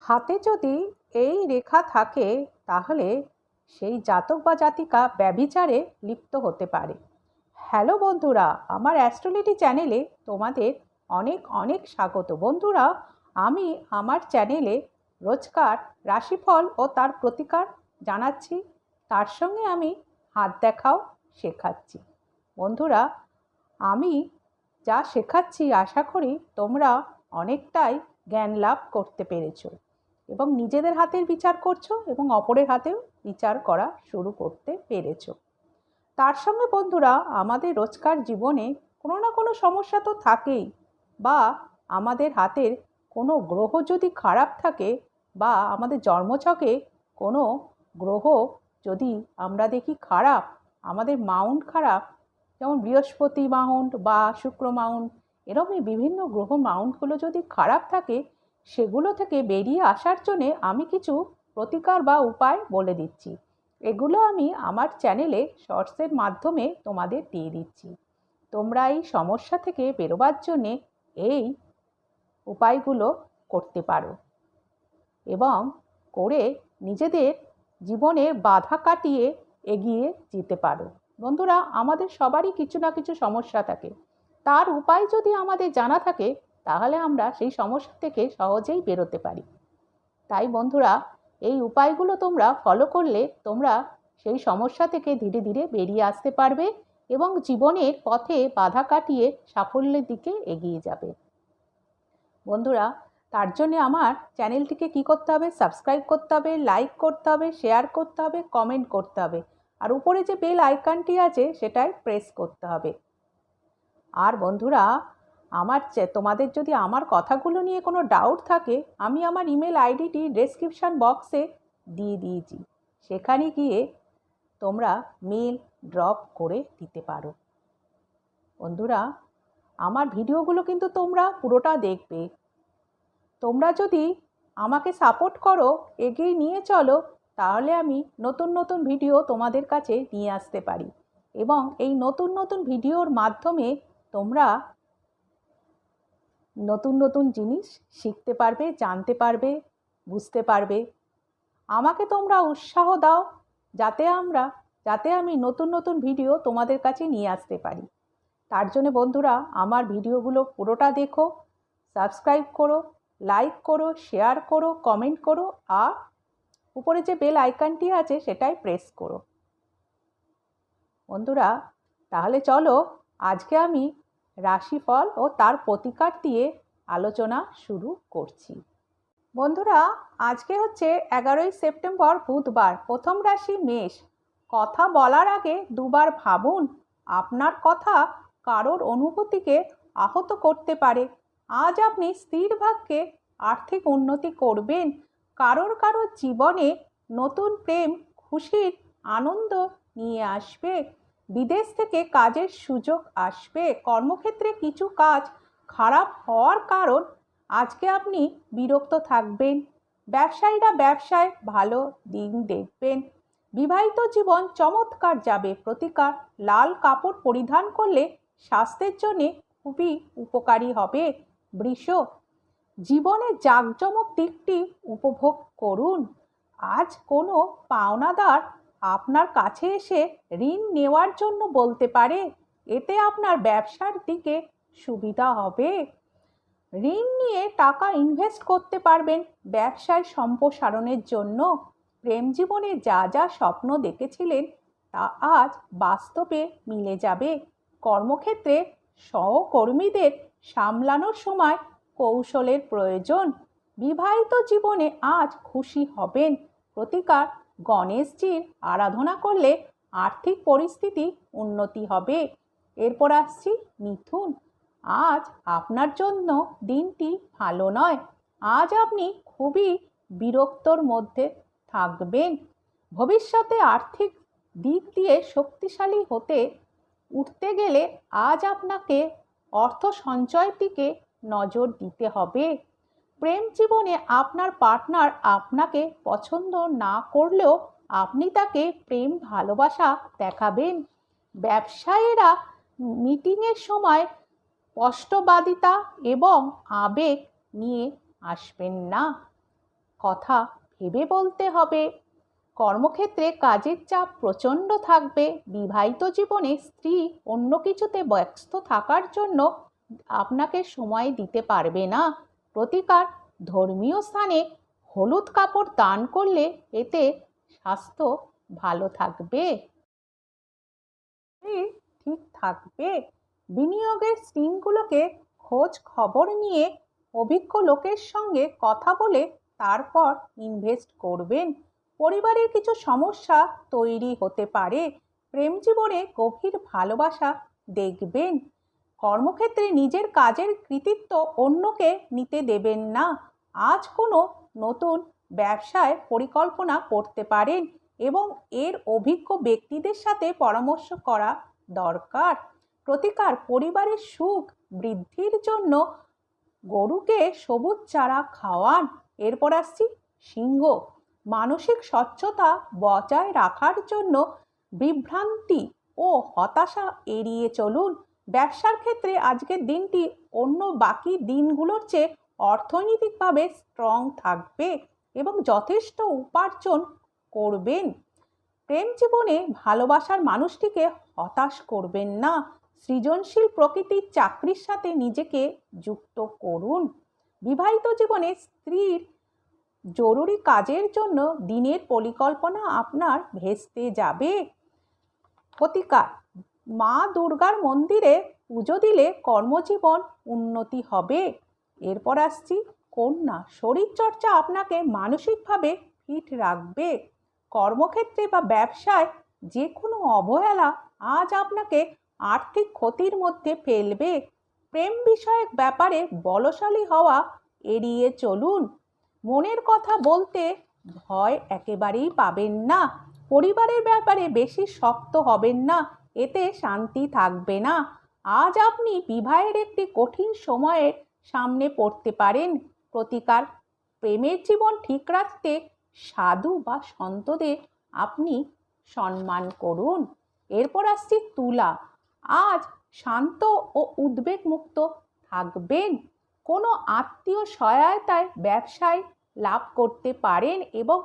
হাতে যদি এই রেখা থাকে তাহলে সেই জাতক বা জাতিকা ব্যভিচারে লিপ্ত হতে পারে। হ্যালো বন্ধুরা, আমার অ্যাস্ট্রোলজি চ্যানেলে তোমাদের অনেক অনেক স্বাগত। বন্ধুরা, আমি আমার চ্যানেলে রোজকার রাশিফল ও তার প্রতিকার জানাচ্ছি, তার সঙ্গে আমি হাত দেখাও শেখাচ্ছি। বন্ধুরা, আমি যা শেখাচ্ছি আশা করি তোমরা অনেকটাই জ্ঞান লাভ করতে পেরেছো এবং নিজেদের হাতের বিচার করছো এবং অপরের হাতেও বিচার করা শুরু করতে পেরেছো। তার সঙ্গে বন্ধুরা, আমাদের রোজকার জীবনে কোনো না কোনো সমস্যা তো থাকেই, বা আমাদের হাতের কোনো গ্রহ যদি খারাপ থাকে বা আমাদের জন্মছকে কোনো গ্রহ যদি আমরা দেখি খারাপ, আমাদের মাউন্ট খারাপ, যেমন বৃহস্পতি মাউন্ট বা শুক্র মাউন্ট, এরকমই বিভিন্ন গ্রহ মাউন্টগুলো যদি খারাপ থাকে, সেগুলো থেকে বেরিয়ে আসার জন্যে আমি কিছু প্রতিকার বা উপায় বলে দিচ্ছি। এগুলো আমি আমার চ্যানেলে শর্টসের মাধ্যমে তোমাদের দিয়ে দিচ্ছি। তোমরা এই সমস্যা থেকে বেরোবার জন্যে এই উপায়গুলো করতে পারো এবং করে নিজেদের জীবনের বাধা কাটিয়ে এগিয়ে যেতে পারো। বন্ধুরা, আমাদের সবারই কিছু না কিছু সমস্যা থাকে, তার উপায় যদি আমাদের জানা থাকে তাহলে আমরা সেই সমস্যা থেকে সহজেই বেরোতে পারি। তাই বন্ধুরা, এই উপায়গুলো তোমরা ফলো করলে তোমরা সেই সমস্যা থেকে ধীরে ধীরে বেরিয়ে আসতে পারবে এবং জীবনের পথে বাধা কাটিয়ে সাফল্যের দিকে এগিয়ে যাবে। বন্ধুরা, তার জন্য আমার চ্যানেলটিকে কি করতে হবে? সাবস্ক্রাইব করতে হবে, লাইক করতে হবে, শেয়ার করতে হবে, কমেন্ট করতে হবে, আর উপরে যে বেল আইকনটি আছে সেটাই প্রেস করতে হবে। আর বন্ধুরা, তোমাদের যদি আমার কথাগুলো নিয়ে কোনো ডাউট থাকে, আমি আমার ইমেল আইডিটি ডেসক্রিপশান বক্সে দিয়ে দিয়েছি, সেখানে গিয়ে তোমরা মেল ড্রপ করে দিতে পারো। বন্ধুরা, আমার ভিডিওগুলো কিন্তু তোমরা পুরোটা দেখবে। তোমরা যদি আমাকে সাপোর্ট করো, এগিয়ে নিয়ে চলো, তাহলে আমি নতুন নতুন ভিডিও তোমাদের কাছে নিয়ে আসতে পারি এবং এই নতুন নতুন ভিডিওর মাধ্যমে তোমরা নতুন নতুন জিনিস শিখতে পারবে, জানতে পারবে, বুঝতে পারবে। আমাকে তোমরা উৎসাহ দাও যাতে আমি নতুন নতুন ভিডিও তোমাদের কাছে নিয়ে আসতে পারি। তার জন্য বন্ধুরা, আমার ভিডিওগুলো পুরোটা দেখো, সাবস্ক্রাইব করো, লাইক করো, শেয়ার করো, কমেন্ট করো, আর উপরে যে বেল আইকনটি আছে সেটাই প্রেস করো। বন্ধুরা, তাহলে চলো আজকে আমি রাশিফল ও তার প্রতিকার দিয়ে আলোচনা শুরু করছি। বন্ধুরা, আজকে হচ্ছে 11ই সেপ্টেম্বর, বুধবার। প্রথম রাশি মেষ। কথা বলার আগে দুবার ভাবুন, আপনার কথা কারোর অনুভূতিকে আহত করতে পারে। আজ আপনি স্থির ভাগ্যে আর্থিক উন্নতি করবেন। কারোর জীবনে নতুন প্রেম খুশির আনন্দ নিয়ে আসবে। বিদেশ থেকে কাজের সুযোগ আসবে। কর্মক্ষেত্রে কিছু কাজ খারাপ হওয়ার কারণ আজকে আপনি বিরক্ত থাকবেন। ব্যবসায়ীরা ব্যবসায় ভালো দিন দেখবেন। বিবাহিত জীবন চমৎকার যাবে। প্রতিকার: লাল কাপড় পরিধান করলে স্বাস্থ্যের জন্য খুবই উপকারী হবে। বৃষ, জীবনে জাঁকজমক দিকটি উপভোগ করুন। আজ কোনো পাওনাদার আপনার কাছে এসে ঋণ নেওয়ার জন্য বলতে পারে, এতে আপনার ব্যবসার দিকে সুবিধা হবে। ঋণ নিয়ে টাকা ইনভেস্ট করতে পারবেন ব্যবসায় সম্প্রসারণের জন্য। প্রেম জীবনে যা যা স্বপ্ন দেখেছিলেন তা আজ বাস্তবে মিলে যাবে। কর্মক্ষেত্রে সহকর্মীদের সামলানোর সময় কৌশলের প্রয়োজন। বিবাহিত জীবনে আজ খুশি হবেন। প্রতিকার: গণেশজির আরাধনা করলে আর্থিক পরিস্থিতি উন্নতি হবে। এরপর আসছি মিথুন। আজ আপনার জন্য দিনটি ভালো নয়। আজ আপনি খুবই বিরক্তর মধ্যে থাকবেন। ভবিষ্যতে আর্থিক দিক দিয়ে শক্তিশালী উঠতে গেলে আজ আপনাকে অর্থ সঞ্চয়ের দিকে নজর দিতে হবে। প্রেম জীবনে আপনার পার্টনার আপনাকে পছন্দ না করলেও আপনি তাকে প্রেম ভালোবাসা দেখাবেন। ব্যবসায়ীরা মিটিংয়ের সময় স্পষ্টবাদিতা এবং আবেগ নিয়ে আসবেন না। কথা ভেবে বলতে হবে। কর্মক্ষেত্রে কাজের চাপ প্রচণ্ড থাকবে। বিবাহিত জীবনে স্ত্রী অন্য কিছুতে ব্যস্ত থাকার জন্য আপনাকে সময় দিতে পারবে না। প্রতিকার, ধর্মীয় স্থানে হলুদ কাপড় দান করলে এতে স্বাস্থ্য ভালো থাকবে, ঠিক থাকবে। বিনিয়োগের স্কিমগুলোকে খোঁজ খবর নিয়ে অভিজ্ঞ লোকের সঙ্গে কথা বলে তারপর ইনভেস্ট করবেন। পরিবারের কিছু সমস্যা তৈরি হতে পারে। প্রেম জীবনে গভীর ভালোবাসা দেখবেন। কর্মক্ষেত্রে নিজের কাজের কৃতিত্ব অন্যকে নিতে দেবেন না। আজ কোনো নতুন ব্যবসায় পরিকল্পনা করতে পারেন এবং এর অভিজ্ঞ ব্যক্তিদের সাথে পরামর্শ করা দরকার। প্রতিকার, পরিবারের সুখ বৃদ্ধির জন্য গরুকে সবুজ চারা খাওয়ান। এরপর আসছি সিংহ, মানসিক স্বচ্ছতা বজায় রাখার জন্য বিভ্রান্তি ও হতাশা এড়িয়ে চলুন। ব্যবসার ক্ষেত্রে আজকের দিনটি অন্য বাকি দিনগুলোর চেয়ে অর্থনৈতিকভাবে স্ট্রং থাকবে এবং যথেষ্ট উপার্জন করবেন। প্রেম জীবনে ভালোবাসার মানুষটিকে হতাশ করবেন না। সৃজনশীল প্রকৃতির চাকরির সাথে নিজেকে যুক্ত করুন। বিবাহিত জীবনে স্ত্রীর জরুরি কাজের জন্য দিনের পরিকল্পনা আপনার ভেস্তে যাবে। প্রতিকার, মা দুর্গার মন্দিরে পুজো দিলে কর্মজীবন উন্নতি হবে। এরপর আসছি কন্যা, শরীরচর্চা আপনাকে মানসিকভাবে ফিট রাখবে। কর্মক্ষেত্রে বা ব্যবসায় যে কোনো অবহেলা আজ আপনাকে আর্থিক ক্ষতির মধ্যে ফেলবে। প্রেম বিষয়ক ব্যাপারে বলশালী হওয়া এড়িয়ে চলুন। মনের কথা বলতে ভয় একেবারেই পাবেন না। পরিবারের ব্যাপারে বেশি শক্ত হবেন না, এতে শান্তি থাকবে না। আজ আপনি বিবাহের একটি কঠিন সময়ের সামনে পড়তে পারেন। প্রতিকার, প্রেমের জীবন ঠিক রাখতে সাধু বা সন্তদের আপনি সম্মান করুন। এরপর আসছি তুলা, আজ শান্ত ও উদ্বেগমুক্ত থাকবেন। কোনো আত্মীয় সহায়তায় ব্যবসায় লাভ করতে পারেন এবং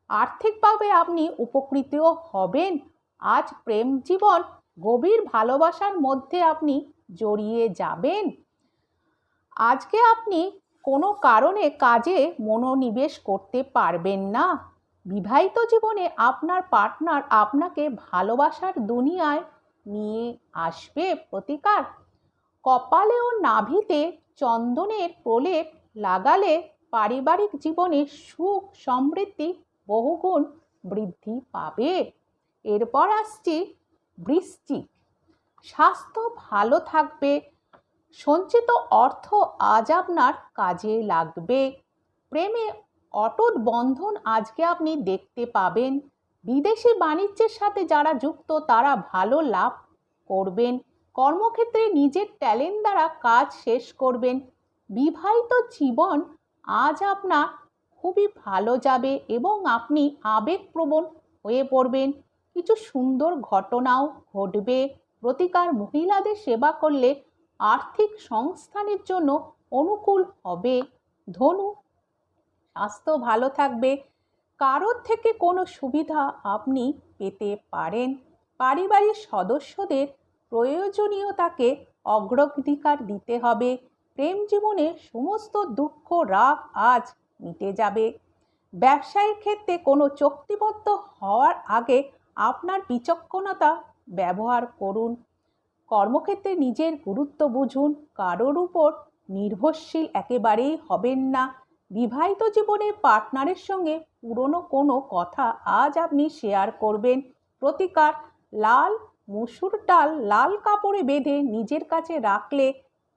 আর্থিকভাবে আপনি উপকৃত হবেন। আজ প্রেম জীবন গভীর ভালোবাসার মধ্যে আপনি জড়িয়ে যাবেন। আজকে আপনি কোনো কারণে কাজে মনোনিবেশ করতে পারবেন না। বিবাহিত জীবনে আপনার পার্টনার আপনাকে ভালোবাসার দুনিয়ায় নিয়ে আসবে। প্রতিকার, কপালে ও নাভিতে চন্দনের প্রলেপ লাগালে পারিবারিক জীবনে সুখ সমৃদ্ধি বহুগুণ বৃদ্ধি পাবে। এরপর আসছি বৃশ্চিক, স্বাস্থ্য ভালো থাকবে। সঞ্চিত অর্থ আজ আপনার কাজে লাগবে। প্রেমে অটুট বন্ধন আজকে আপনি দেখতে পাবেন। বিদেশি বাণিজ্যের সাথে যারা যুক্ত তারা ভালো লাভ করবেন। কর্মক্ষেত্রে নিজের ট্যালেন্ট দ্বারা কাজ শেষ করবেন। বিবাহিত জীবন আজ আপনার খুবই ভালো যাবে এবং আপনি আবেগপ্রবণ হয়ে পড়বেন। কিছু সুন্দর ঘটনাও ঘটবে। প্রতিকার, মহিলাদের সেবা করলে আর্থিক সংস্থানের জন্য অনুকূল হবে। ধনু, স্বাস্থ্য ভালো থাকবে। কারোর থেকে কোনো সুবিধা আপনি পেতে পারেন। পারিবারিক সদস্যদের প্রয়োজনীয়তাকে অগ্রাধিকার দিতে হবে। প্রেম জীবনে সমস্ত দুঃখ রাগ আজ মিটে যাবে। ব্যবসায়ের ক্ষেত্রে কোনো চুক্তিবদ্ধ হওয়ার আগে আপনার বিচক্ষণতা ব্যবহার করুন। কর্মক্ষেত্রে নিজের গুরুত্ব বুঝুন। কারোর উপর নির্ভরশীল একেবারেই হবেন না। বিবাহিত জীবনে পার্টনারের সঙ্গে পুরনো কোনো কথা আজ আপনি শেয়ার করবেন। প্রতিকার, লাল মসুর ডাল লাল কাপড়ে বেঁধে নিজের কাছে রাখলে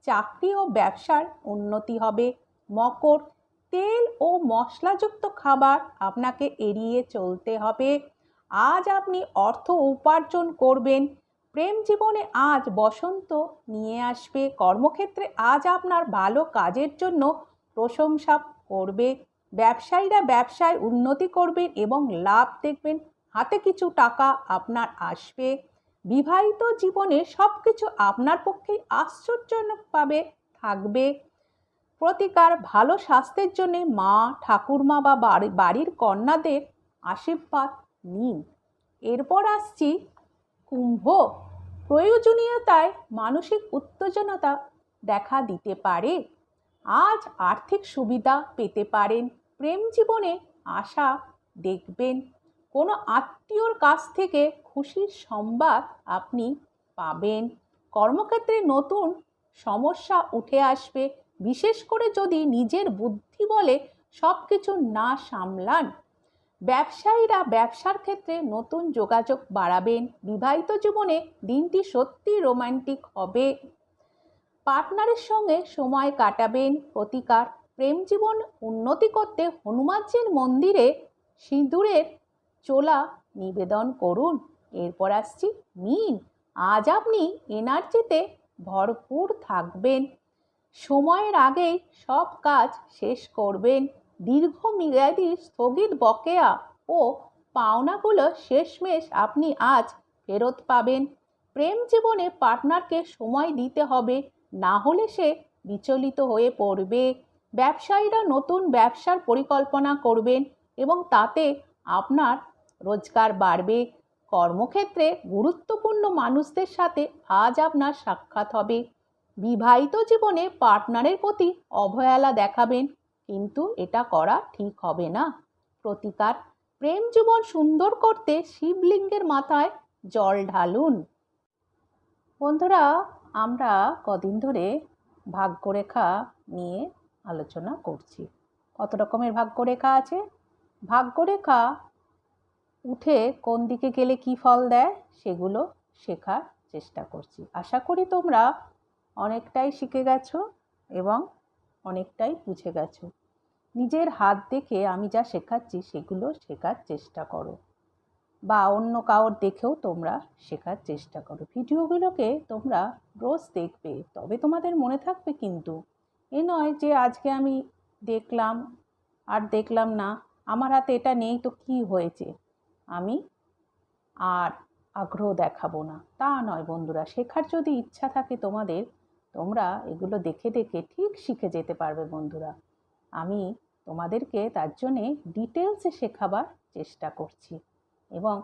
চাকরি ও ব্যবসার উন্নতি হবে। মকর, তেল ও মশলাযুক্ত খাবার আপনাকে এড়িয়ে চলতে হবে। আজ আপনি অর্থ উপার্জন করবেন। প্রেম জীবনে আজ বসন্ত নিয়ে আসবে। কর্মক্ষেত্রে আজ আপনার ভালো কাজের জন্য প্রশংসা করবে। ব্যবসায়ীরা ব্যবসায় উন্নতি করবেন এবং লাভ দেখবেন। হাতে কিছু টাকা আপনার আসবে। বিবাহিত জীবনে সব কিছু আপনার পক্ষে আশ্চর্যজনকভাবে থাকবে। প্রতিকার ভালো স্বাস্থ্যের জন্য মা, ঠাকুরমা বা বাড়ির কন্যাদের আশীর্বাদ নিন। এরপর আসছি কুম্ভ। প্রয়োজনীয়তায় মানসিক উত্তেজনতা দেখা দিতে পারে। আজ আর্থিক সুবিধা পেতে পারেন। প্রেম জীবনে আশা দেখবেন। কোনো আত্মীয়র কাছ থেকে খুশির সংবাদ আপনি পাবেন। কর্মক্ষেত্রে নতুন সমস্যা উঠে আসবে, বিশেষ করে যদি নিজের বুদ্ধি বলে সব কিছু না সামলান। ব্যবসায়ীরা ব্যবসার ক্ষেত্রে নতুন যোগাযোগ বাড়াবেন। বিবাহিত জীবনে দিনটি সত্যি রোমান্টিক হবে। পার্টনারের সঙ্গে সময় কাটাবেন। প্রতিকার প্রেম জীবন উন্নতি করতে হনুমানজির মন্দিরে সিঁদুরের চোলা নিবেদন করুন। এরপর আসছি মীন। আজ আপনি এনার্জিতে ভরপুর থাকবেন। সময়ের আগেই সব কাজ শেষ করবেন। দীর্ঘমেয়াদী স্থগিত বকেয়া ও পাওনাগুলো শেষমেশ আপনি আজ ফেরত পাবেন। প্রেম জীবনে পার্টনারকে সময় দিতে হবে, না হলে সে বিচলিত হয়ে পড়বে। ব্যবসায়ীরা নতুন ব্যবসার পরিকল্পনা করবেন এবং তাতে আপনার রোজগার বাড়বে। কর্মক্ষেত্রে গুরুত্বপূর্ণ মানুষদের সাথে আজ আপনার সাক্ষাৎ হবে। বিবাহিত জীবনে পার্টনারের প্রতি অবহেলা দেখাবেন, কিন্তু এটা করা ঠিক হবে না। প্রতিকার প্রেম জীবন সুন্দর করতে শিবলিঙ্গের মাথায় জল ঢালুন। বন্ধুরা, আমরা কদিন ধরে ভাগ্যরেখা নিয়ে আলোচনা করছি। কত রকমের ভাগ্যরেখা আছে? ভাগ্যরেখা উঠে কোন দিকে গেলে কি ফল দেয় সেগুলো শেখার চেষ্টা করছি। আশা করি তোমরা অনেকটাই শিখে গেছো এবং অনেকটাই বুঝে গেছো। নিজের হাত দেখে আমি যা শেখাচ্ছি সেগুলো শেখার চেষ্টা করো, বা অন্য কারোর দেখেও তোমরা শেখার চেষ্টা করো। ভিডিওগুলোকে তোমরা রোজ দেখবে, তবে তোমাদের মনে থাকবে। কিন্তু এ নয় যে আজকে আমি দেখলাম আর দেখলাম না, আমার হাতে এটা নেই তো কি হয়েছে, আমি আর আগ্রহ দেখাবো না, তা নয় বন্ধুরা। শেখার যদি ইচ্ছা থাকে তোমাদের, তোমরা এগুলো দেখে দেখে ঠিক শিখে যেতে পারবে বন্ধুরা। আমি তোমাদেরকে তার জন্যে ডিটেলসে শেখাবার চেষ্টা করছি, এবং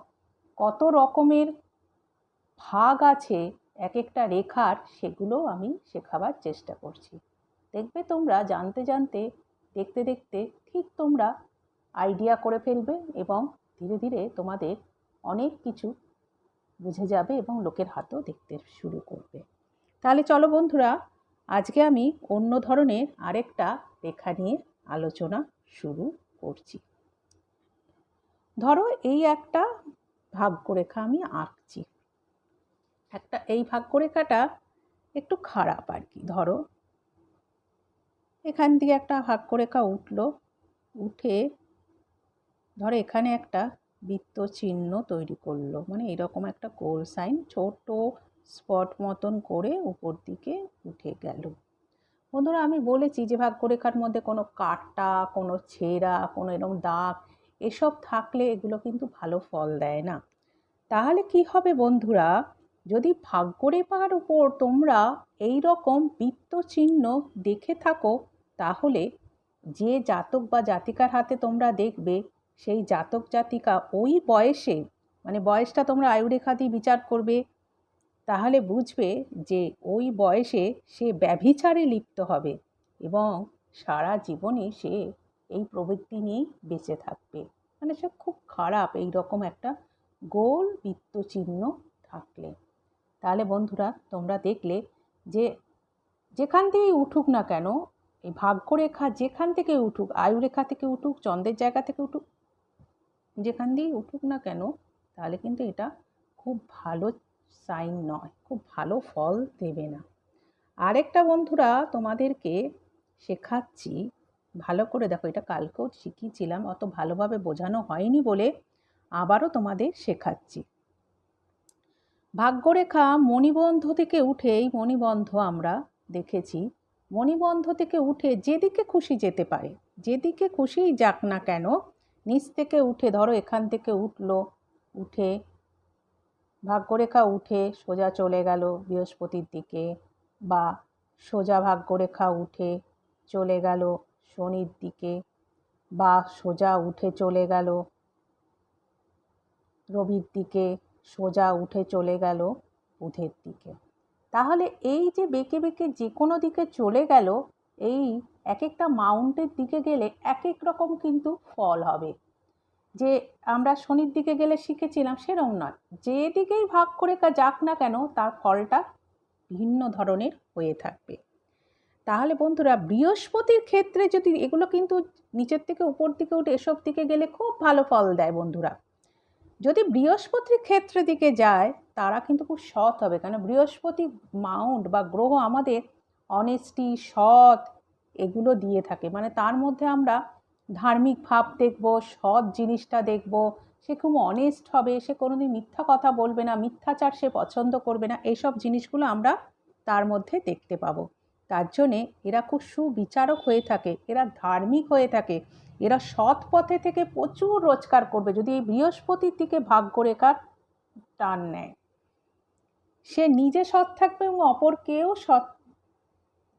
কত রকমের ভাগ আছে এক একটা রেখার, সেগুলো আমি শেখাবার চেষ্টা করছি। দেখবে তোমরা জানতে জানতে, দেখতে দেখতে ঠিক তোমরা আইডিয়া করে ফেলবে এবং ধীরে ধীরে তোমাদের অনেক কিছু বুঝে যাবে এবং লোকের হাতও দেখতে শুরু করবে। তাহলে চলো বন্ধুরা, আজকে আমি অন্য ধরনের আরেকটা রেখা নিয়ে আলোচনা শুরু করছি। ধরো এই একটা ভাগ্যরেখা আমি আঁকছি। এই ভাগ্যরেখাটা একটু খারাপ আর কি। ধরো এখান থেকে একটা ভাগ্যরেখা উঠলো, উঠে ধরো এখানে একটা বৃত্ত চিহ্ন তৈরি করলো, মানে এরকম একটা গোল সাইন ছোট স্পট মতন করে উপর দিকে উঠে গেল। বন্ধুরা, আমি বলেছি যে ভাগ্যরেখার মধ্যে কোনো কাটা, কোনো ছেঁড়া, কোনো এরকম দাগ এসব থাকলে এগুলো কিন্তু ভালো ফল দেয় না। তাহলে কি হবে বন্ধুরা, যদি ভাগ্যরেখার উপর তোমরা এই রকম বৃত্ত চিহ্ন দেখে থাকো, তাহলে যে জাতক বা জাতিকার হাতে তোমরা দেখবে, সেই জাতক জাতিকা ওই বয়সে, মানে বয়সটা তোমরা আয়ুরেখা দিয়ে বিচার করবে, তাহলে বুঝবে যে ওই বয়সে সে ব্যভিচারে লিপ্ত হবে এবং সারা জীবনই সে এই প্রবৃত্তি নিয়েই বেঁচে থাকবে। মানে সে খুব খারাপ এই রকম একটা গোল বৃত্ত চিহ্ন থাকলে। তাহলে বন্ধুরা, তোমরা দেখলে যে যেখান থেকেই উঠুক না কেন, এই ভাগ্যরেখা যেখান থেকে উঠুক, আয়ুরেখা থেকে উঠুক, চন্দ্রের জায়গা থেকে উঠুক, যেখান দিয়েই উঠুক না কেন, তাহলে কিন্তু এটা খুব ভালো সাইন নয়, খুব ভালো ফল দেবে না। আরেকটা বন্ধুরা তোমাদেরকে শেখাচ্ছি, ভালো করে দেখো। এটা কালকেও শিখিয়েছিলাম, অত ভালোভাবে বোঝানো হয়নি বলে আবারও তোমাদের শেখাচ্ছি। ভাগ্যরেখা মণিবন্ধ থেকে উঠে, এই মণিবন্ধ আমরা দেখেছি, মণিবন্ধ থেকে উঠে যেদিকে খুশি যেতে পারে, যেদিকে খুশিই যাক না কেন, নিচ থেকে উঠে, ধরো এখান থেকে উঠলো, উঠে ভাগ্যরেখা উঠে সোজা চলে গেল বৃহস্পতির দিকে, বা সোজা ভাগ্যরেখা উঠে চলে গেল শনির দিকে, বা সোজা উঠে চলে গেল রবির দিকে, সোজা উঠে চলে গেল বুধের দিকে। তাহলে এই যে বেঁকে বেঁকে যে কোনো দিকে চলে গেল, এই এক একটা মাউন্টের দিকে গেলে এক এক রকম কিন্তু ফল হবে। যে আমরা শনির দিকে গেলে শিখেছিলাম সেরকম নয়, যে দিকেই ভাগ করে যাক না কেন তার ফলটা ভিন্ন ধরনের হয়ে থাকবে। তাহলে বন্ধুরা বৃহস্পতির ক্ষেত্রে যদি এগুলো কিন্তু নিচের থেকে উপর দিকে উঠে এসব দিকে গেলে খুব ভালো ফল দেয় বন্ধুরা। যদি বৃহস্পতির ক্ষেত্রে দিকে যায় তারা কিন্তু খুব সৎ হবে, কারণ বৃহস্পতি মাউন্ট বা গ্রহ আমাদের অনেস্টি, সৎ এগুলো দিয়ে থাকে। মানে তার মধ্যে আমরা ধার্মিক ভাব দেখব, সৎ জিনিসটা দেখব, সে খুব অনেস্ট হবে, সে কোনোদিন মিথ্যা কথা বলবে না, মিথ্যাচার সে পছন্দ করবে না, এইসব জিনিসগুলো আমরা তার মধ্যে দেখতে পাবো। তার জন্যে এরা খুব সুবিচারক হয়ে থাকে, এরা ধার্মিক হয়ে থাকে, এরা সৎ পথে থেকে প্রচুর রোজগার করবে যদি এই বৃহস্পতির দিকে ভাগ্যরেখার টান নেয়। সে নিজে সৎ থাকবে এবং অপরকেও সৎ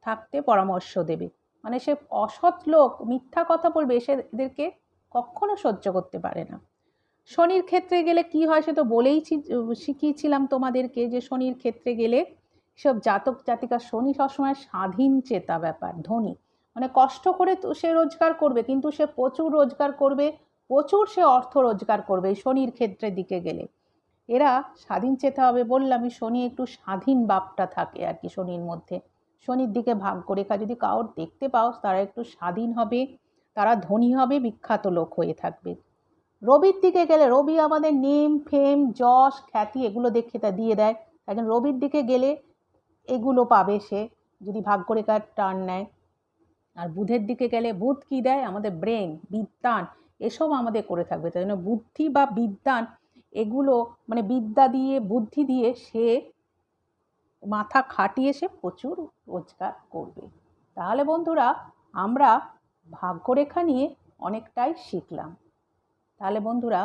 থাকতে পরামর্শ দেবে। মানে সে অসৎ লোক মিথ্যা কথা বলবে, সে এদেরকে কখনো সহ্য করতে পারে না। শনির ক্ষেত্রে গেলে কি হয় সে তো শিখিয়েছিলাম তোমাদেরকে, যে শনির ক্ষেত্রে গেলে সব জাতক জাতিকা, শনি সবসময় স্বাধীন চেতা ব্যাপার, ধনী, মানে কষ্ট করে তো সে রোজগার করবে, কিন্তু সে প্রচুর রোজগার করবে, প্রচুর সে অর্থ রোজগার করবে এই শনির ক্ষেত্রের দিকে গেলে। এরা স্বাধীন চেতা হবে, বললামই শনি একটু স্বাধীন ভাবটা থাকে আর কি শনির মধ্যে। শনির দিকে ভাগ্যরেখা যদি কাউর দেখতে পাও তারা একটু স্বাধীন হবে, তারা ধনী হবে, বিখ্যাত লোক হয়ে থাকবে। রবির দিকে গেলে রবি আমাদের নেম, ফেম, যশ, খ্যাতি এগুলো দেখে তা দিয়ে দেয়। একজন রবির দিকে গেলে এগুলো পাবে সে যদি ভাগ্যরেখার টার্ন নেয়। আর বুধের দিকে গেলে বুধ কী দেয়, আমাদের ব্রেন, বিদ্যান, এসব আমাদের করে থাকবে। তাই জন্য বুদ্ধি বা বিদ্যান এগুলো মানে বিদ্যা দিয়ে, বুদ্ধি দিয়ে সে মাথা খাটিয়ে সে প্রচুর রোজগার করবে। তাহলে বন্ধুরা আমরা ভাগ্যরেখা নিয়ে অনেকটাই শিখলাম। তাহলে বন্ধুরা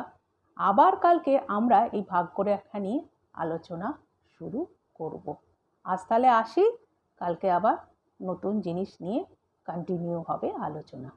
আবার কালকে আমরা এই ভাগ্যরেখা নিয়ে আলোচনা শুরু করব। আজ তাহলে আসি, কালকে আবার নতুন জিনিস নিয়ে কন্টিনিউ হবে আলোচনা।